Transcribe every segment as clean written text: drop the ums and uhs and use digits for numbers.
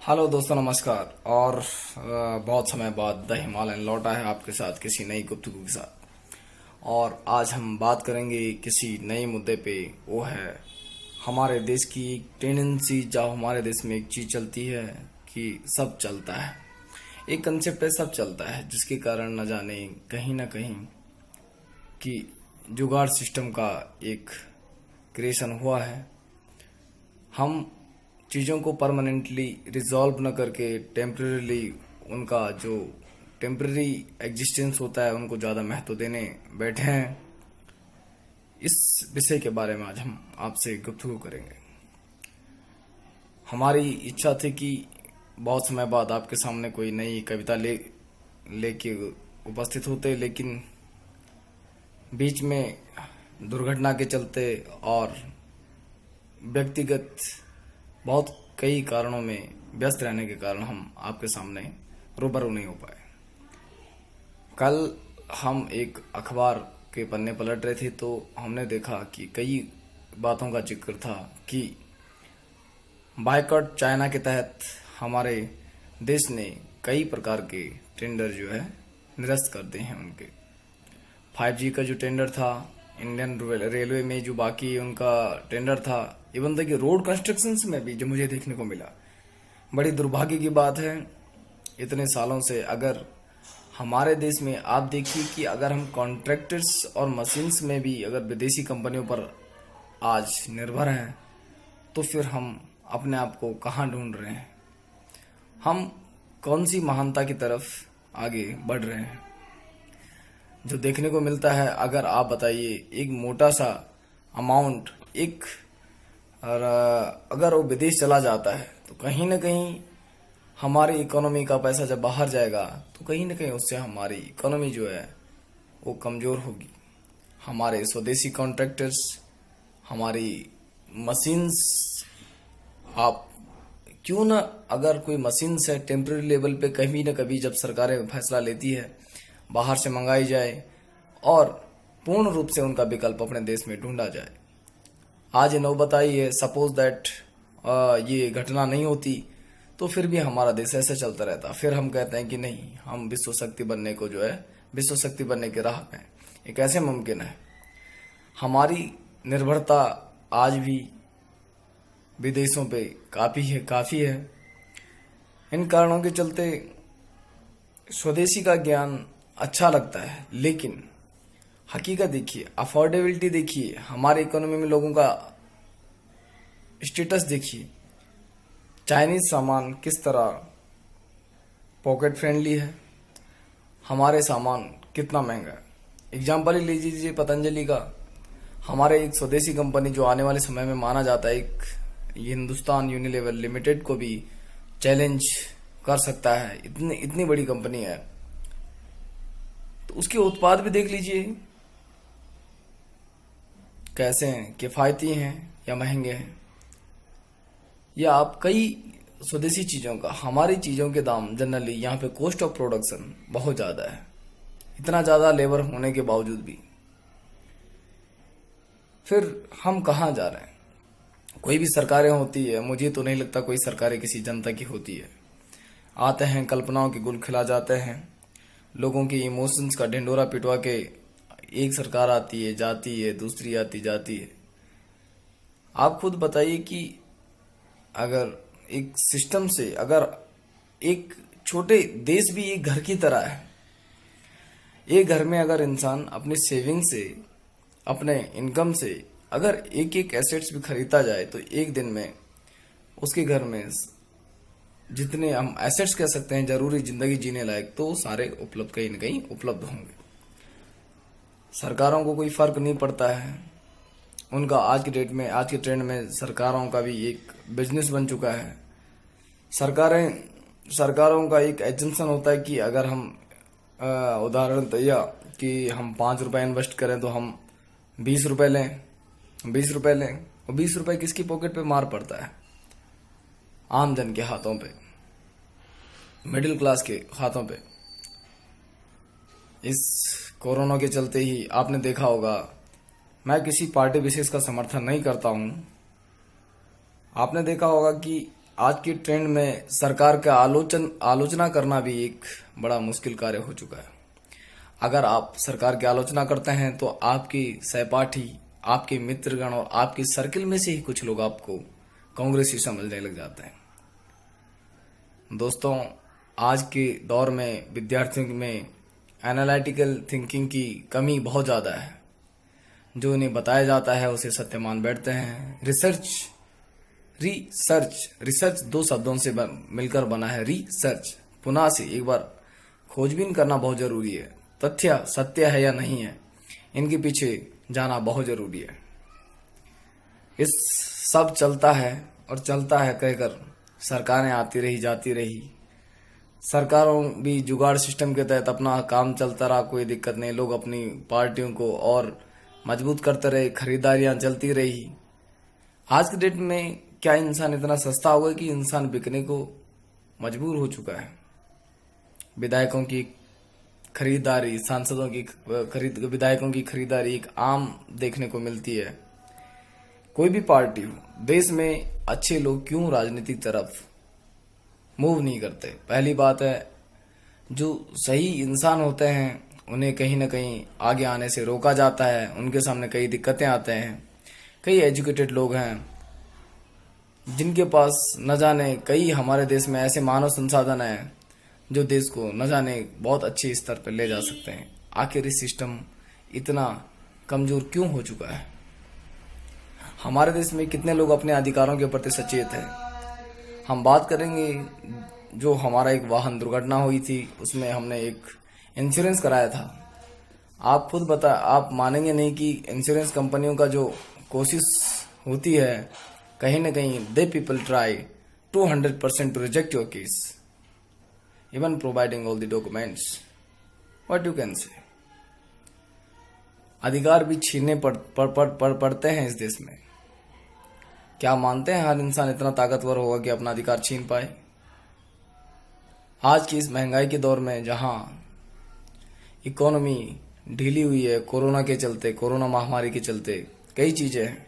Hello दोस्तों, नमस्कार। और बहुत समय बाद द हिमालयन लौटा है आपके साथ किसी नई गुफ्तगू के साथ। और आज हम बात करेंगे किसी नए मुद्दे पे। वो है हमारे देश की एक टेंडेंसी, जो हमारे देश में एक चीज़ चलती है कि सब चलता है। एक कंसेप्ट है, सब चलता है, जिसके कारण न जाने कहीं ना कहीं कि जुगाड़ सिस्टम का एक क्रिएशन हुआ है। हम चीज़ों को परमानेंटली रिजॉल्व न करके टेम्परेली उनका जो टेम्पररी एग्जिस्टेंस होता है उनको ज़्यादा महत्व देने बैठे हैं। इस विषय के बारे में आज हम आपसे गुफ्तगू करेंगे। हमारी इच्छा थी कि बहुत समय बाद आपके सामने कोई नई कविता लेके उपस्थित होते, लेकिन बीच में दुर्घटना के चलते और व्यक्तिगत बहुत कई कारणों में व्यस्त रहने के कारण हम आपके सामने रूबरू नहीं हो पाए। कल हम एक अखबार के पन्ने पलट रहे थे तो हमने देखा कि कई बातों का जिक्र था कि बायकॉट चाइना के तहत हमारे देश ने कई प्रकार के टेंडर जो है निरस्त कर दिए हैं। उनके 5G का जो टेंडर था, इंडियन रेलवे में जो बाकी उनका टेंडर था, इवन तक कि रोड कंस्ट्रक्शन में भी जो मुझे देखने को मिला। बड़ी दुर्भाग्य की बात है, इतने सालों से अगर हमारे देश में आप देखिए कि अगर हम कॉन्ट्रैक्टर्स और मशीन्स में भी अगर विदेशी कंपनियों पर आज निर्भर हैं, तो फिर हम अपने आप को कहाँ ढूंढ रहे हैं? हम कौन सी महानता की तरफ आगे बढ़ रहे हैं? जो देखने को मिलता है, अगर आप बताइए एक मोटा सा अमाउंट एक और अगर वो विदेश चला जाता है तो कहीं ना कहीं हमारी इकोनॉमी का पैसा जब बाहर जाएगा तो कहीं ना कहीं उससे हमारी इकोनॉमी जो है वो कमज़ोर होगी। हमारे स्वदेशी कॉन्ट्रैक्टर्स, हमारी मशीन्स, आप क्यों ना अगर कोई मशीन से टेम्प्रेरी लेवल पे कभी ना कभी जब सरकारें फैसला लेती है बाहर से मंगाई जाए और पूर्ण रूप से उनका विकल्प अपने देश में ढूंढा जाए। आज नौबत आई है, सपोज दैट ये घटना नहीं होती तो फिर भी हमारा देश ऐसे चलता रहता। फिर हम कहते हैं कि नहीं, हम विश्व शक्ति बनने को जो है विश्व शक्ति बनने के राह में ये कैसे मुमकिन है? हमारी निर्भरता आज भी विदेशों पे काफ़ी है। इन कारणों के चलते स्वदेशी का ज्ञान अच्छा लगता है, लेकिन हकीकत देखिए, अफोर्डेबिलिटी देखिए, हमारे इकोनॉमी में लोगों का स्टेटस देखिए। चाइनीज सामान किस तरह पॉकेट फ्रेंडली है, हमारे सामान कितना महंगा है। एग्जाम्पल ही लीजिए पतंजलि का। हमारे एक स्वदेशी कंपनी जो आने वाले समय में माना जाता है एक हिंदुस्तान यूनिलीवर लिमिटेड को भी चैलेंज कर सकता है, इतनी बड़ी कंपनी है। तो उसके उत्पाद भी देख लीजिए कैसे हैं, किफ़ायती हैं या महंगे हैं। या आप कई स्वदेशी चीज़ों का, हमारी चीज़ों के दाम जनरली यहाँ पे कॉस्ट ऑफ प्रोडक्शन बहुत ज़्यादा है, इतना ज़्यादा लेबर होने के बावजूद भी। फिर हम कहाँ जा रहे हैं? कोई भी सरकारें होती है, मुझे तो नहीं लगता कोई सरकारें किसी जनता की होती है। आते हैं, कल्पनाओं के गुल खिला जाते हैं, लोगों के इमोशंस का ढिंडोरा पिटवा के एक सरकार आती है जाती है, दूसरी आती जाती है। आप खुद बताइए कि अगर एक सिस्टम से, अगर एक छोटे देश भी एक घर की तरह है, एक घर में अगर इंसान अपनी सेविंग से, अपने इनकम से अगर एक एक एसेट्स भी खरीदता जाए तो एक दिन में उसके घर में जितने हम एसेट्स कह सकते हैं जरूरी जिंदगी जीने लायक, तो सारे उपलब्ध कहीं न कहीं उपलब्ध होंगे। सरकारों को कोई फर्क नहीं पड़ता है उनका। आज की डेट में, आज के ट्रेंड में सरकारों का भी एक बिजनेस बन चुका है। सरकारों का एक एजम्पशन होता है कि अगर हम उदाहरण दिया कि हम 5 रुपए इन्वेस्ट करें तो हम 20 रुपए लें, 20 रुपए लें। और 20 रुपए किसकी पॉकेट पे मार पड़ता है? आम जन के हाथों पे, मिडिल क्लास के हाथों पे। इस कोरोना के चलते ही आपने देखा होगा, मैं किसी पार्टी विशेष का समर्थन नहीं करता हूं, आपने देखा होगा कि आज की ट्रेंड में सरकार का आलोचना करना भी एक बड़ा मुश्किल कार्य हो चुका है। अगर आप सरकार की आलोचना करते हैं तो आपकी सहपाठी, आपके मित्रगण और आपके सर्किल में से ही कुछ लोग आपको कांग्रेसी समझने लग जाते हैं। दोस्तों, आज के दौर में विद्यार्थियों में एनालिटिकल थिंकिंग की कमी बहुत ज़्यादा है। जो उन्हें बताया जाता है उसे सत्य मान बैठते हैं। रिसर्च दो शब्दों से मिलकर बना है रिसर्च। पुनः से एक बार खोजबीन करना बहुत जरूरी है। तथ्य सत्य है या नहीं है, इनके पीछे जाना बहुत जरूरी है। इस सब चलता है और चलता है कहकर सरकारें आती रही जाती रही। सरकारों भी जुगाड़ सिस्टम के तहत अपना काम चलता रहा, कोई दिक्कत नहीं। लोग अपनी पार्टियों को और मजबूत करते रहे, खरीदारियां चलती रही। आज के डेट में क्या इंसान इतना सस्ता हो गया कि इंसान बिकने को मजबूर हो चुका है। विधायकों की खरीदारी, सांसदों की विधायकों की खरीदारी एक आम देखने को मिलती है। कोई भी पार्टी हो, देश में अच्छे लोग क्यों राजनीतिक तरफ मूव नहीं करते? पहली बात है, जो सही इंसान होते हैं उन्हें कहीं ना कहीं आगे आने से रोका जाता है। उनके सामने कई दिक्कतें आते हैं। कई एजुकेटेड लोग हैं जिनके पास न जाने कई हमारे देश में ऐसे मानव संसाधन हैं जो देश को न जाने बहुत अच्छे स्तर पर ले जा सकते हैं। आखिर इस सिस्टम इतना कमजोर क्यों हो चुका है? हमारे देश में कितने लोग अपने अधिकारों के प्रति सचेत हैं? हम बात करेंगे, जो हमारा एक वाहन दुर्घटना हुई थी उसमें हमने एक इंश्योरेंस कराया था। आप खुद आप मानेंगे नहीं कि इंश्योरेंस कंपनियों का जो कोशिश होती है, कहीं ना कहीं they people try 200% to reject your case, even providing all the documents. What you can say. अधिकार भी छीनने पड़ते हैं इस देश में। क्या मानते हैं हर इंसान इतना ताकतवर होगा कि अपना अधिकार छीन पाए? आज की इस महंगाई के दौर में जहां इकोनॉमी ढीली हुई है, कोरोना के चलते, कोरोना महामारी के चलते कई चीजें हैं।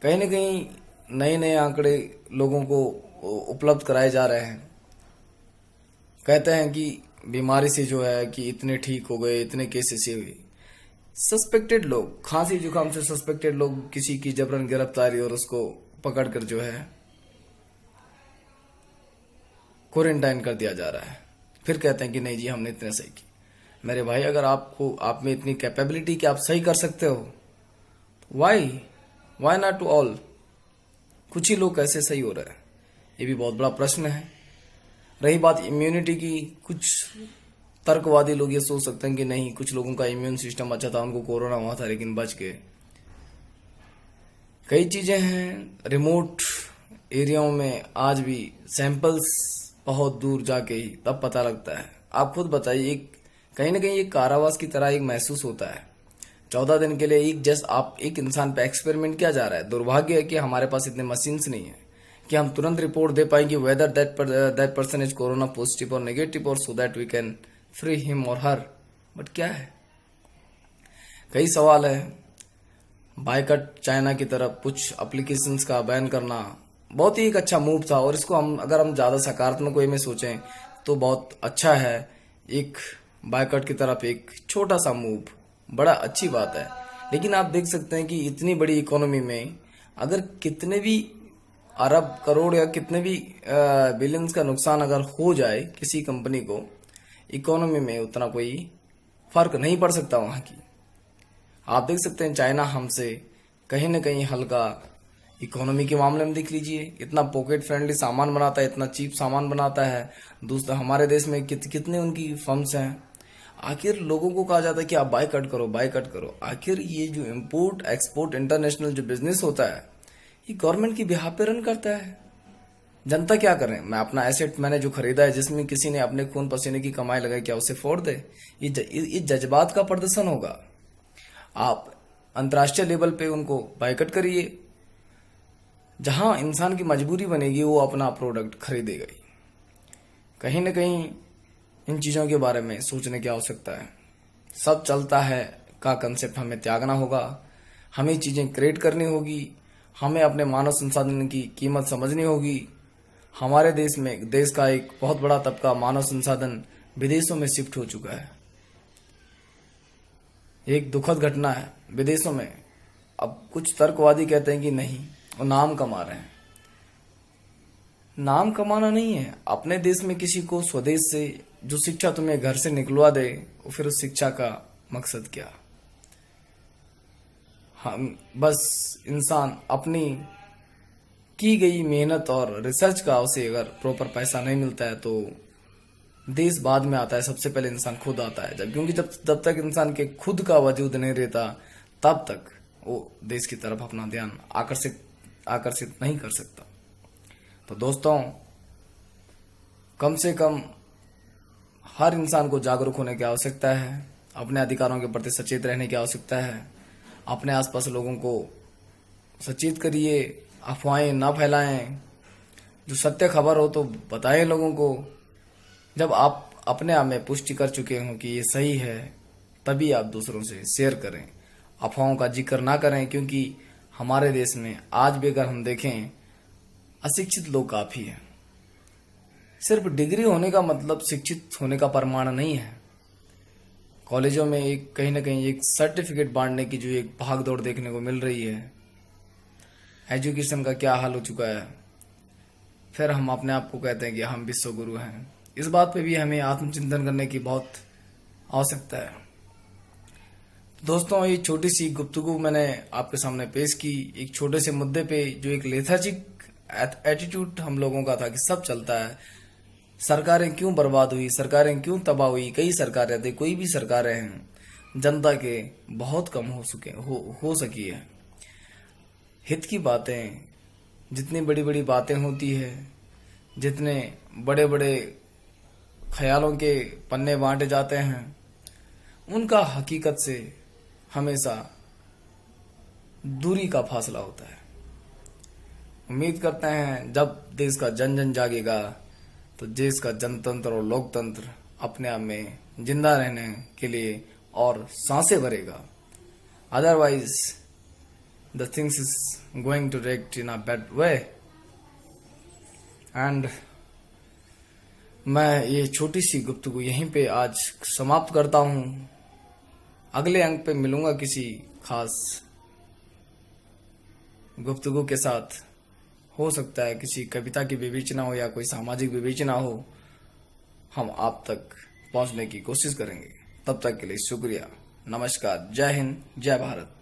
कहीं न कहीं नए नए आंकड़े लोगों को उपलब्ध कराए जा रहे हैं। कहते हैं कि बीमारी से जो है कि इतने ठीक हो गए, इतने केसेस हुए। सस्पेक्टेड लोग, खांसी जुकाम से सस्पेक्टेड लोग, किसी की जबरन गिरफ्तारी और उसको पकड़कर जो है क्वारंटाइन कर दिया जा रहा है। फिर कहते हैं कि नहीं जी हमने इतने सही की। मेरे भाई, अगर आप में इतनी कैपेबिलिटी कि आप सही कर सकते हो, वाई नॉट टू ऑल? कुछ ही लोग कैसे सही हो रहे हैं, ये भी बहुत बड़ा प्रश्न है। रही बात इम्यूनिटी की, कुछ तर्कवादी लोग ये सोच सकते हैं कि नहीं, कुछ लोगों का इम्यून सिस्टम अच्छा था, उनको कोरोना हुआ था लेकिन बच गए। कई चीजें हैं। रिमोट एरियाओं में आज भी सैंपल्स बहुत दूर जाके ही तब पता लगता है। आप खुद बताइए, कहीं ना कहीं एक कारावास की तरह एक महसूस होता है। 14 दिन के लिए आप एक इंसान पे एक्सपेरिमेंट किया जा रहा है। दुर्भाग्य है कि हमारे पास इतने मशीन्स नहीं है कि हम तुरंत रिपोर्ट दे पाएंगे whether that person is corona positive और नेगेटिव, और so that we can free him और हर। बट क्या है, कई सवाल है। बायकट चाइना की तरफ कुछ एप्लीकेशंस का बैन करना बहुत ही एक अच्छा मूव था, और इसको अगर हम ज्यादा सकारात्मक वे में सोचें तो बहुत अच्छा है। एक बायकट की तरफ एक छोटा सा मूव बड़ा अच्छी बात है। लेकिन आप देख सकते हैं कि इतनी बड़ी इकोनॉमी में अगर कितने भी अरब करोड़ या कितने भी बिलियंस का नुकसान अगर हो जाए किसी कंपनी को, इकोनॉमी में उतना कोई फर्क नहीं पड़ सकता वहां की। आप देख सकते हैं चाइना हमसे कहीं ना कहीं हल्का इकोनॉमी के मामले में देख लीजिए, इतना पॉकेट फ्रेंडली सामान बनाता है, इतना चीप सामान बनाता है। दूसरा हमारे देश में कितने उनकी फर्म्स हैं। आखिर लोगों को कहा जाता है कि आप बायकट करो। आखिर ये जो इंपोर्ट एक्सपोर्ट इंटरनेशनल जो बिजनेस होता है, ये गवर्नमेंट की बिहाफ पे रन करता है। जनता क्या करे? मैं अपना एसेट मैंने जो खरीदा है, जिसमें किसी ने अपने खून पसीने की कमाई लगाई, क्या उसे फोड़ दे? ये जज्बात का प्रदर्शन होगा। आप अंतर्राष्ट्रीय लेवल पे उनको बायकट करिए, जहां इंसान की मजबूरी बनेगी वो अपना प्रोडक्ट खरीदेगा ही। कहीं ना कहीं इन चीजों के बारे में सोचने की आवश्यकता है। सब चलता है का कंसेप्ट हमें त्यागना होगा, हमें चीजें क्रिएट करनी होगी, हमें अपने मानव संसाधन की कीमत समझनी होगी। हमारे देश का एक बहुत बड़ा तबका मानव संसाधन विदेशों में शिफ्ट हो चुका है। एक दुखद घटना है विदेशों में। अब कुछ तर्कवादी कहते हैं कि नहीं, वो नाम कमा रहे हैं। नाम कमाना नहीं है। अपने देश में किसी को स्वदेश से जो शिक्षा तुम्हें घर से निकलवा दे, वो फिर उस शिक्षा का मकसद क्या? हम बस इंसान अपनी की गई मेहनत और रिसर्च का उसे अगर प्रॉपर पैसा नहीं मिलता है तो देश बाद में आता है। सबसे पहले इंसान खुद आता है, क्योंकि जब तक इंसान के खुद का वजूद नहीं रहता तब तक वो देश की तरफ अपना ध्यान आकर्षित नहीं कर सकता। तो दोस्तों, कम से कम हर इंसान को जागरूक होने की आवश्यकता है। अपने अधिकारों के प्रति सचेत रहने की आवश्यकता है। अपने आसपास लोगों को सचेत करिए, अफवाहें ना फैलाएं। जो सत्य खबर हो तो बताएं लोगों को। जब आप अपने आप में पुष्टि कर चुके हो कि ये सही है, तभी आप दूसरों से शेयर करें। अफवाहों का जिक्र ना करें, क्योंकि हमारे देश में आज भी अगर हम देखें, अशिक्षित लोग काफी हैं। सिर्फ डिग्री होने का मतलब शिक्षित होने का प्रमाण नहीं है। कॉलेजों में कहीं ना कहीं एक सर्टिफिकेट बांटने की जो एक भागदौड़ देखने को मिल रही है। एजुकेशन का क्या हाल हो चुका है। फिर हम अपने आप को कहते हैं कि हम विश्व गुरु हैं। इस बात पे भी हमें आत्मचिंतन करने की बहुत आवश्यकता है। दोस्तों, ये छोटी सी गुफ्तगू मैंने आपके सामने पेश की एक छोटे से मुद्दे पे, जो एक लेथार्जिक एटीट्यूड हम लोगों का था कि सब चलता है, सरकारें क्यों बर्बाद हुई, सरकारें क्यों तबाह हुई। कई सरकारें थी, कोई भी सरकारें हैं, जनता के बहुत कम हो सकी है। हित की बातें, जितनी बड़ी बड़ी बातें होती है, जितने बड़े बड़े ख्यालों के पन्ने बांटे जाते हैं, उनका हकीकत से हमेशा दूरी का फासला होता है। उम्मीद करते हैं जब देश का जन जन जागेगा तो देश का जनतंत्र और लोकतंत्र अपने आप में जिंदा रहने के लिए और सांसें भरेगा। Otherwise the things is going to react in a bad way। And मैं ये छोटी सी गुफ्तगू यहीं पे आज समाप्त करता हूँ। अगले अंक पे मिलूंगा किसी खास गुफ्तगू के साथ। हो सकता है किसी कविता की विवेचना हो या कोई सामाजिक विवेचना हो, हम आप तक पहुंचने की कोशिश करेंगे। तब तक के लिए शुक्रिया। नमस्कार। जय हिंद, जय भारत।